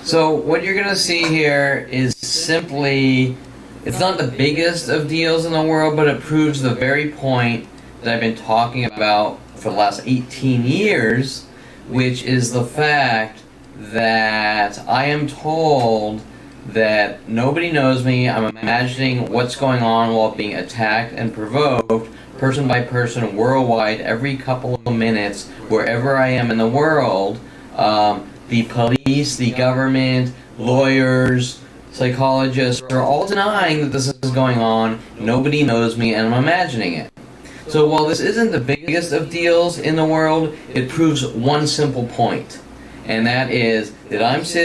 So what you're going to see here is simply, it's not the biggest of deals in the world, but it proves the very point that I've been talking about for the last 18 years, which is the fact that I am told that nobody knows me. I'm imagining what's going on while being attacked and provoked, person by person, worldwide, every couple of minutes, wherever I am in the world. The police, the government, lawyers, psychologists are all denying that this is going on. Nobody knows me, and I'm imagining it. So while this isn't the biggest of deals in the world, it proves one simple point, and that is that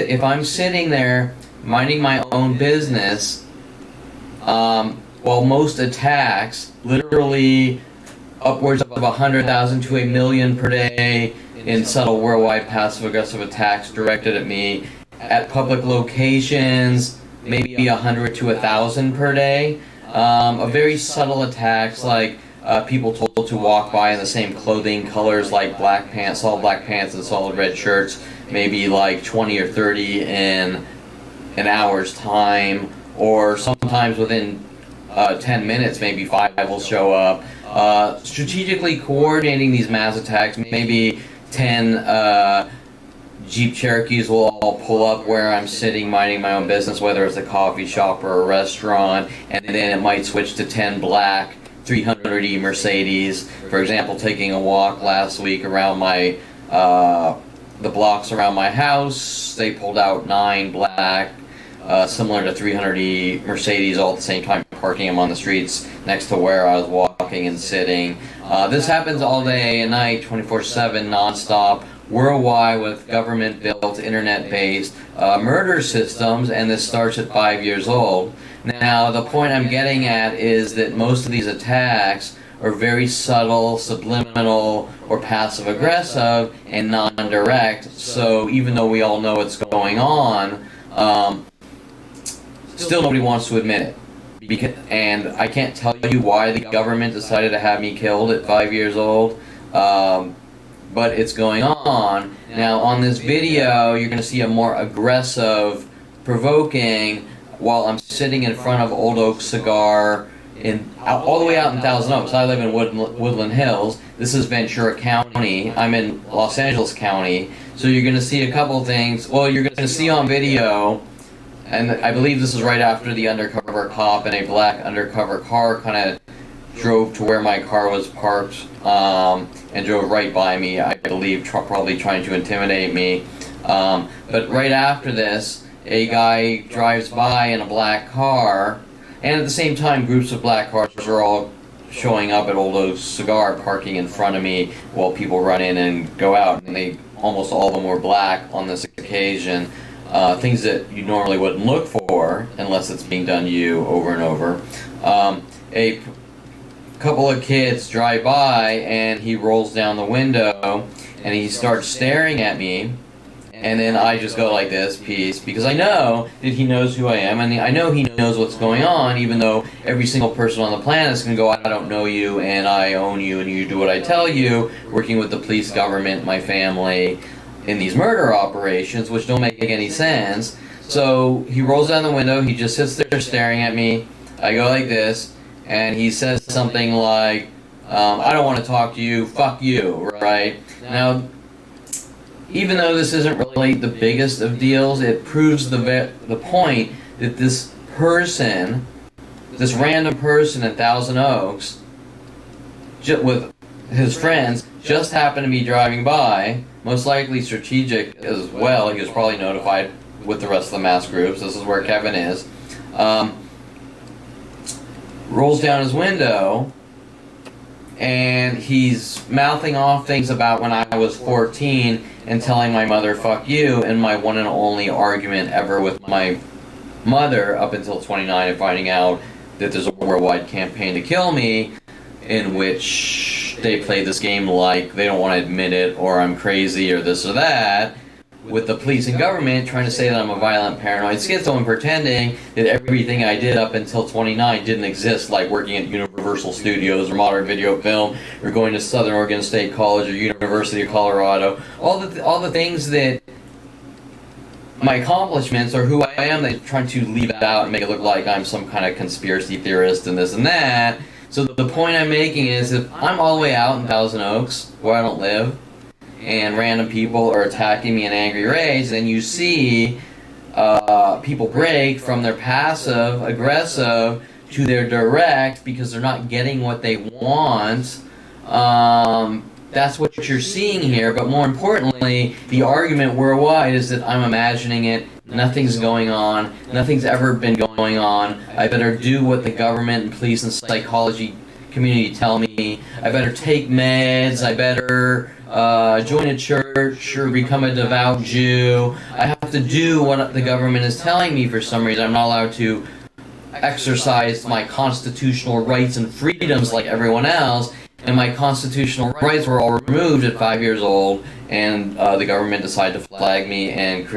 if I'm sitting there minding my own business, while most attacks, literally upwards of 100,000 to 1 million per day in subtle worldwide passive-aggressive attacks directed at me at public locations, maybe 100 to 1,000 per day, of very subtle attacks like people told to walk by in the same clothing colors like black pants, solid black pants and solid red shirts, maybe like 20 or 30 in an hour's time, or sometimes within 10 minutes, maybe 5 will show up. Strategically coordinating these mass attacks, maybe 10 Jeep Cherokees will all pull up where I'm sitting minding my own business, whether it's a coffee shop or a restaurant, and then it might switch to 10 black 300E Mercedes. For example, taking a walk last week around my the blocks around my house, they pulled out 9 black similar to 300E Mercedes all at the same time, parking them on the streets next to where I was walking and sitting. This happens all day and night, 24/7, non-stop, worldwide, with government-built, internet-based murder systems, and this starts at 5 years old. Now, the point I'm getting at is that most of these attacks are very subtle, subliminal, or passive-aggressive, and non-direct, so even though we all know what's going on, still nobody wants to admit it. And I can't tell you why the government decided to have me killed at 5 years old, but it's going on. Now on this video, you're going to see a more aggressive, provoking, while I'm sitting in front of Old Oaks Cigar, all the way out in Thousand Oaks. I live in Woodland Hills. This is Ventura County. I'm in Los Angeles County. So you're going to see a couple things. Well, you're going to see on video, and I believe this is right after the undercover cop in a black undercover car kind of drove to where my car was parked and drove right by me, I believe, probably trying to intimidate me. But right after this, a guy drives by in a black car, and at the same time, groups of black cars are all showing up at Old Oaks Cigar, parking in front of me while people run in and go out, and almost all of them were black on this occasion. Things that you normally wouldn't look for unless it's being done to you over and over. A couple of kids drive by, and he rolls down the window and he starts staring at me, and then I just go like this, peace, because I know that he knows who I am, and I know he knows what's going on, even though every single person on the planet is going to go, I don't know you, and I own you, and you do what I tell you, working with the police, government, my family, in these murder operations, which don't make any sense. So he rolls down the window, he just sits there staring at me, I go like this, and he says something like, I don't want to talk to you, fuck you, right? Now, even though this isn't really the biggest of deals, it proves the point that this person, this random person in Thousand Oaks, with his friends, just happened to be driving by, most likely strategic as well. He was probably notified with the rest of the mass groups. This is where Kevin is. Rolls down his window, and he's mouthing off things about when I was 14 and telling my mother, fuck you, in my one and only argument ever with my mother up until 29, and finding out that there's a worldwide campaign to kill me, in which they play this game like they don't want to admit it, or I'm crazy, or this or that, with the police and government trying to say that I'm a violent paranoid schizo and pretending that everything I did up until 29 didn't exist, like working at Universal Studios or Modern Video Film or going to Southern Oregon State College or University of Colorado. All the things that my accomplishments or who I am, they're trying to leave it out and make it look like I'm some kind of conspiracy theorist and this and that. So the point I'm making is, if I'm all the way out in Thousand Oaks, where I don't live, and random people are attacking me in angry rage, then you see people break from their passive aggressive to their direct because they're not getting what they want. That's what you're seeing here, but more importantly, the argument worldwide is that I'm imagining it, nothing's going on, nothing's ever been going on, I better do what the government and police and psychology community tell me, I better take meds, I better join a church or become a devout Jew, I have to do what the government is telling me for some reason. I'm not allowed to exercise my constitutional rights and freedoms like everyone else. And my constitutional rights were all removed at 5 years old, and the government decided to flag me and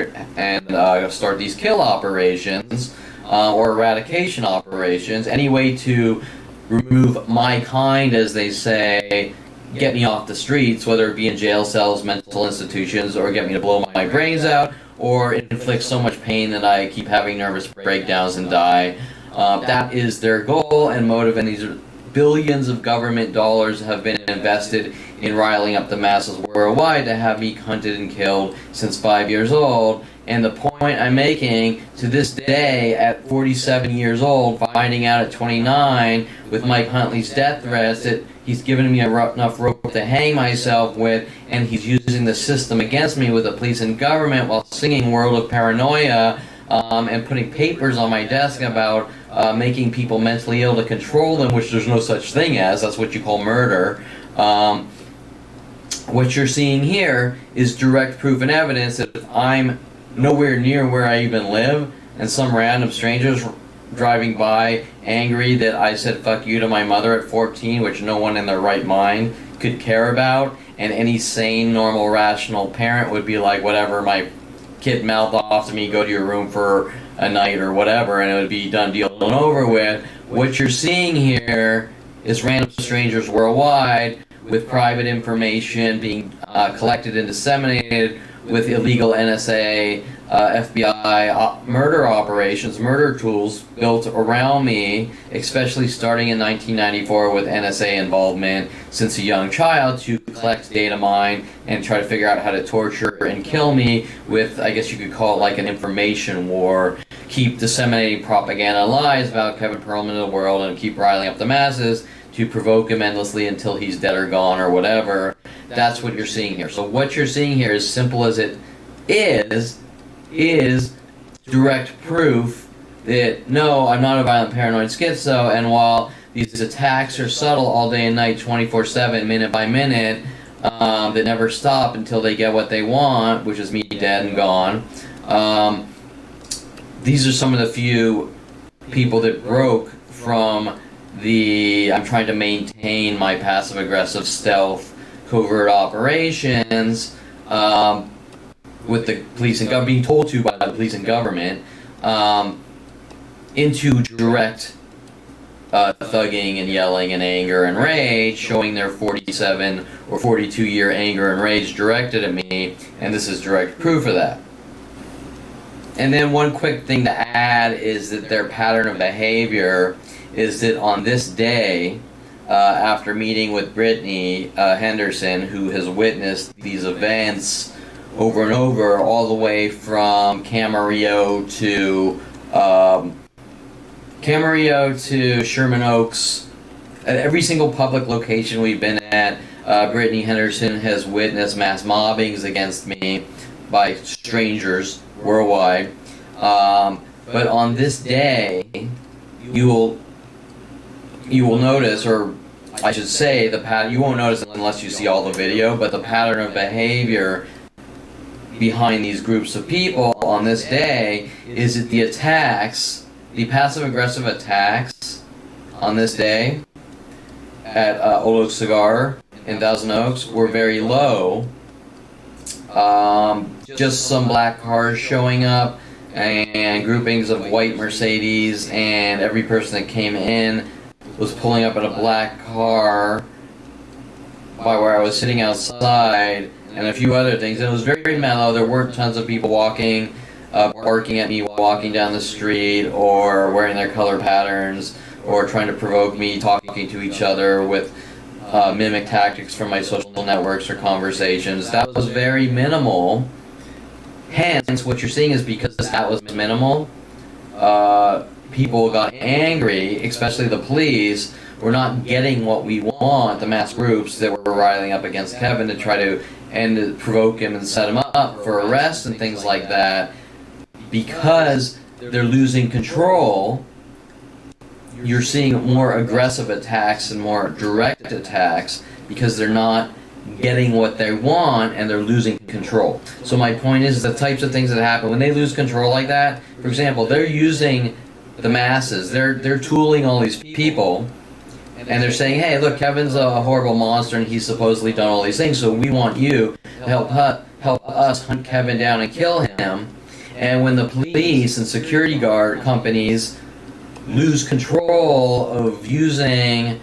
start these kill operations or eradication operations, any way to remove my kind, as they say, get me off the streets, whether it be in jail cells, mental institutions, or get me to blow my brains out, or inflict so much pain that I keep having nervous breakdowns and die. That is their goal and motive, and these are billions of government dollars have been invested in riling up the masses worldwide to have me hunted and killed since 5 years old. And the point I'm making, to this day, at 47 years old, finding out at 29 with Mike Huntley's death threats that he's given me enough rope to hang myself with, and he's using the system against me with the police and government while singing World of Paranoia and putting papers on my desk about making people mentally ill to control them, which there's no such thing as. That's what you call murder. What you're seeing here is direct proof and evidence that if I'm nowhere near where I even live, and some random strangers driving by angry that I said fuck you to my mother at 14, which no one in their right mind could care about, and any sane, normal, rational parent would be like, whatever, my kid mouthed off to me, go to your room for a night or whatever, and it would be done, deal, and over with. What you're seeing here is random strangers worldwide with private information being collected and disseminated with illegal NSA, FBI murder operations, murder tools built around me, especially starting in 1994 with NSA involvement since a young child, to collect data mine and try to figure out how to torture and kill me with, I guess you could call it like an information war, keep disseminating propaganda and lies about Kevin Perlman to the world and keep riling up the masses to provoke him endlessly until he's dead or gone or whatever. That's what you're seeing here. So what you're seeing here, as simple as it is direct proof that no, I'm not a violent paranoid schizo, and while these attacks are subtle all day and night, 24/7, minute by minute, that never stop until they get what they want, which is me dead and gone. These are some of the few people that broke from the I'm trying to maintain my passive-aggressive stealth covert operations with the police and government, being told to by the police and government, into direct thugging and yelling and anger and rage, showing their 47 or 42-year anger and rage directed at me, and this is direct proof of that. And then one quick thing to add is that their pattern of behavior is that on this day, after meeting with Brittany Henderson, who has witnessed these events over and over, all the way from Camarillo to Sherman Oaks, at every single public location we've been at, Brittany Henderson has witnessed mass mobbings against me by strangers worldwide. But on this day, you will notice, or I should say, you won't notice it unless you see all the video, but the pattern of behavior behind these groups of people on this day is that the attacks, the passive-aggressive attacks on this day at Oaks Cigar in Thousand Oaks were very low. Just some black cars showing up and groupings of white Mercedes, and every person that came in was pulling up in a black car by where I was sitting outside, and a few other things. And it was very, very mellow. There weren't tons of people walking barking at me walking down the street, or wearing their color patterns, or trying to provoke me, talking to each other with mimic tactics from my social networks or conversations. That was very minimal. Hence, what you're seeing is because that was minimal, people got angry, especially the police. We're not getting what we want, the mass groups that were riling up against Kevin to try to provoke him and set him up for arrest and things like that. Because they're losing control, you're seeing more aggressive attacks and more direct attacks because they're not getting what they want and they're losing control. So my point is the types of things that happen when they lose control like that. For example, they're using the masses. They're tooling all these people, and they're saying, hey, look, Kevin's a horrible monster and he's supposedly done all these things, so we want you to help us hunt Kevin down and kill him. And when the police and security guard companies lose control of using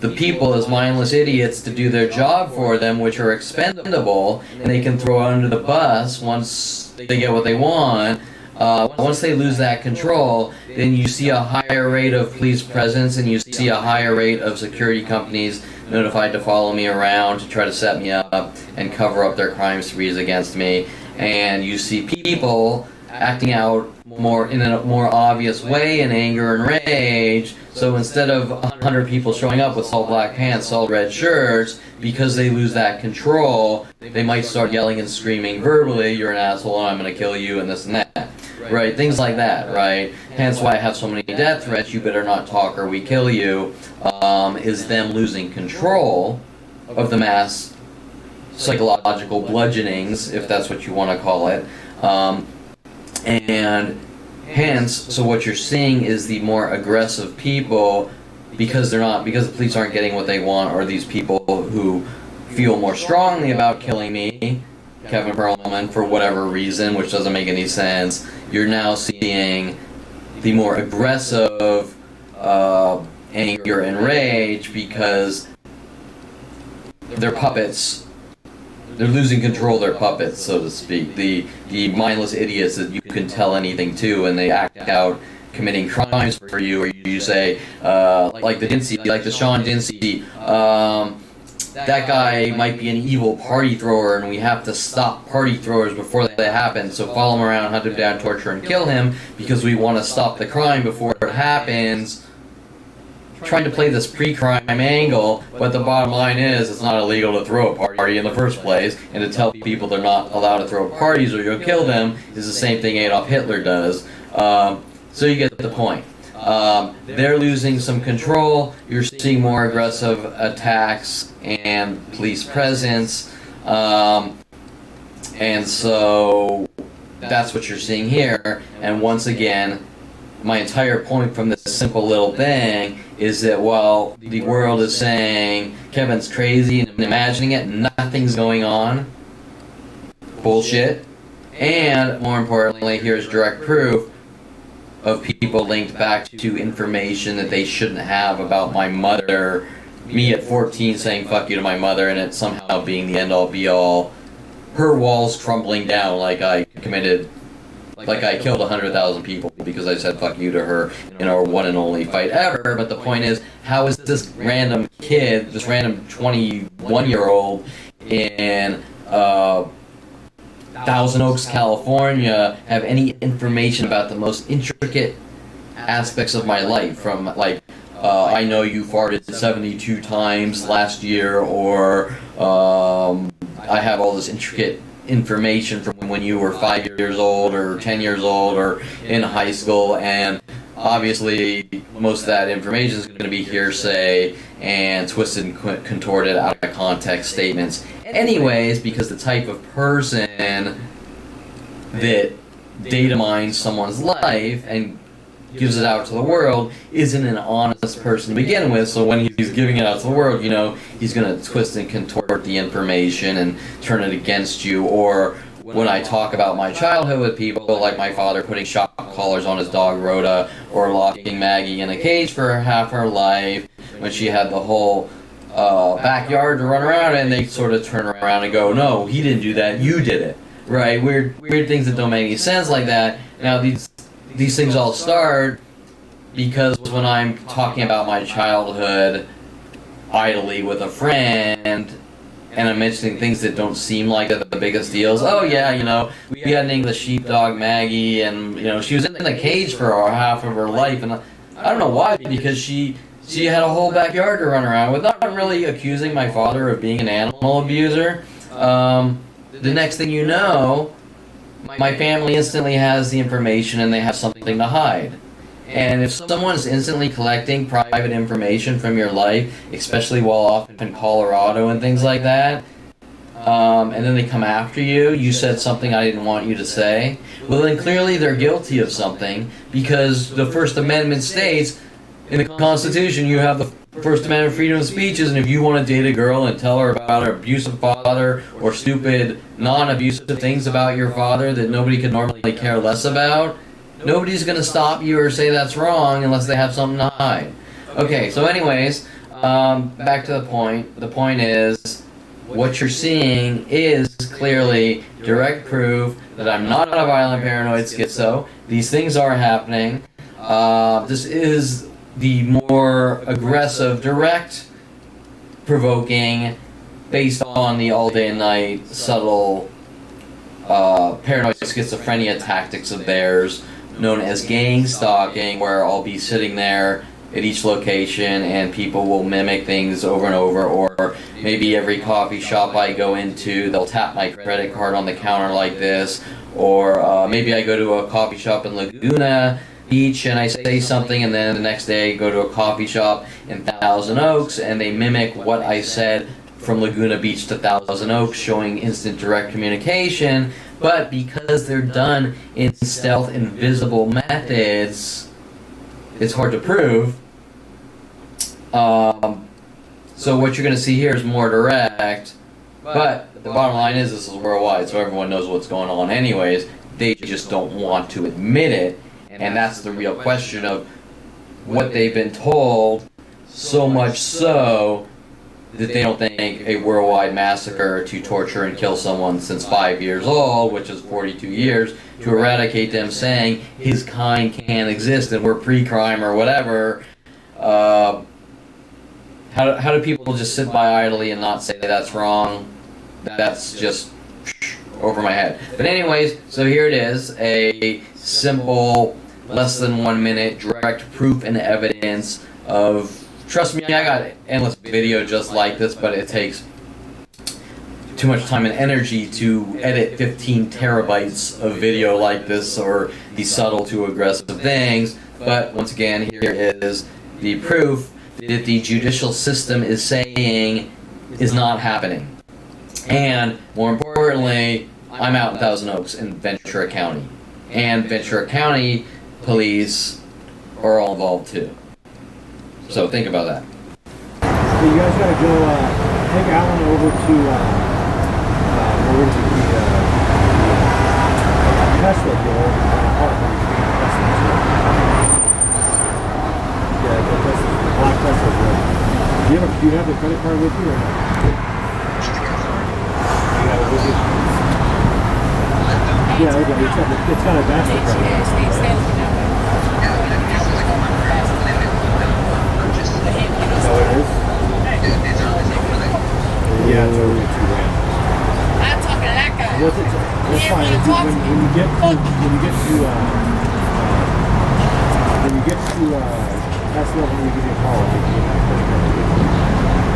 the people as mindless idiots to do their job for them, which are expendable, and they can throw under the bus once they get what they want. Once they lose that control, then you see a higher rate of police presence, and you see a higher rate of security companies notified to follow me around to try to set me up and cover up their crime sprees against me. And you see people acting out in a more obvious way in anger and rage. So instead of 100 people showing up with all black pants, all red shirts, because they lose that control, they might start yelling and screaming verbally, you're an asshole and I'm going to kill you and this and that. Right? Things like that, right? Hence why I have so many death threats, you better not talk or we kill you, is them losing control of the mass psychological bludgeonings, if that's what you want to call it. And hence, so what you're seeing is the more aggressive people, because the police aren't getting what they want, or these people who feel more strongly about killing me, Kevin Perlman, for whatever reason, which doesn't make any sense. You're now seeing the more aggressive anger and rage because they're puppets. They're losing control of their puppets, so to speak. The mindless idiots that you can tell anything to, and they act out committing crimes for you, or you say, like the Sean Dinsey, that guy might be an evil party thrower, and we have to stop party throwers before that happens, so follow him around, hunt him down, torture and kill him, because we want to stop the crime before it happens. Trying to play this pre-crime angle, but the bottom line is it's not illegal to throw a party in the first place, and to tell people they're not allowed to throw parties or you'll kill them is the same thing Adolf Hitler does. So you get the point. They're losing some control, you're seeing more aggressive attacks and police presence, and so that's what you're seeing here. And once again, my entire point from this simple little thing is that while the world is saying Kevin's crazy and imagining it, nothing's going on, bullshit, and more importantly, here's direct proof of people linked back to information that they shouldn't have about my mother, me at 14 saying fuck you to my mother, and it somehow being the end all be all, her walls crumbling down like I killed 100,000 people because I said fuck you to her in our one and only fight ever. But the point is, how is this random kid, this random 21-year-old in Thousand Oaks, California, have any information about the most intricate aspects of my life, from like, I know you farted 72 times last year, or I have all this intricate information from when you were 5 years old or 10 years old or in high school, and obviously most of that information is going to be hearsay and twisted and contorted out of context statements anyways, because the type of person that data mines someone's life and gives it out to the world isn't an honest person to begin with. So when he's giving it out to the world, you know, he's going to twist and contort the information and turn it against you. Or when I talk about my childhood with people, like my father putting shock collars on his dog Rhoda, or locking Maggie in a cage for half her life when she had the whole backyard to run around, and they sort of turn around and go, no, he didn't do that, you did it. right? Weird things that don't make any sense like that. Now these things all start because when I'm talking about my childhood idly with a friend, and I'm mentioning things that don't seem like the biggest deals. Oh yeah, you know, we had an English sheepdog, Maggie, and you know, she was in the cage for half of her life, and I don't know why, because she had a whole backyard to run around with. Not really accusing my father of being an animal abuser. The next thing you know, my family instantly has the information and they have something to hide. And if someone is instantly collecting private information from your life, especially while off in Colorado and things like that, and then they come after you, you said something I didn't want you to say, well then clearly they're guilty of something, because the First Amendment states, in the Constitution you have the First Amendment freedom of speech, and if you want to date a girl and tell her about her abusive father or stupid, non-abusive things about your father that nobody could normally care less about, nobody's going to stop you or say that's wrong unless they have something to hide. Okay, so anyways, back to the point. The point is, what you're seeing is clearly direct proof that I'm not a violent paranoid schizo. These things are happening. This is the more aggressive, direct, provoking, based on the all day and night, subtle, paranoid schizophrenia tactics of theirs, known as gang stalking, where I'll be sitting there at each location and people will mimic things over and over, or maybe every coffee shop I go into, they'll tap my credit card on the counter like this, or maybe I go to a coffee shop in Laguna Beach and I say something, and then the next day I go to a coffee shop in Thousand Oaks and they mimic what I said from Laguna Beach to Thousand Oaks, showing instant direct communication. But because they're done in stealth, invisible methods, it's hard to prove. So what you're going to see here is more direct, but the bottom line is this is worldwide, so everyone knows what's going on anyways. They just don't want to admit it, and that's the real question of what they've been told, so much so that they don't think a worldwide massacre to torture and kill someone since 5 years old, which is 42 years, to eradicate them, saying his kind can't exist and we're pre-crime or whatever. How do people just sit by idly and not say that's wrong? That's just over my head. But anyways, so here it is, a simple, less than 1 minute, direct proof and evidence of, trust me, I got endless video just like this, but it takes too much time and energy to edit 15 terabytes of video like this, or these subtle to aggressive things. But once again, here is the proof that the judicial system is saying is not happening. And more importantly, I'm out in Thousand Oaks in Ventura County. And Ventura County police are all involved too. So think about that. So you guys gotta go take Alan over to the Tesla deal. Yeah, the black Tesla deal. Do you have the credit card with you or not? You have it with you? Yeah, okay. It's got a MasterCard. So it is? Yeah, it's over $2,000. I'm talking to that guy. That's fine. When you get to Tesla, when you give me a call,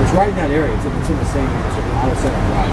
it's right in that area. It's in the same auto center drive.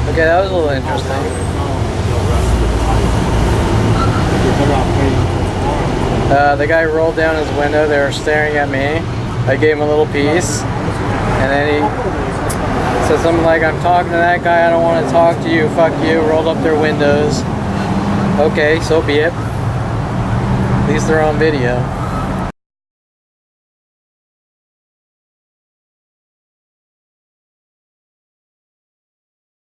Okay, that was a little interesting. The guy rolled down his window, they were staring at me. I gave him a little piece, and then he said something like, I'm talking to that guy, I don't want to talk to you, fuck you, rolled up their windows. Okay, so be it. At least they're on video.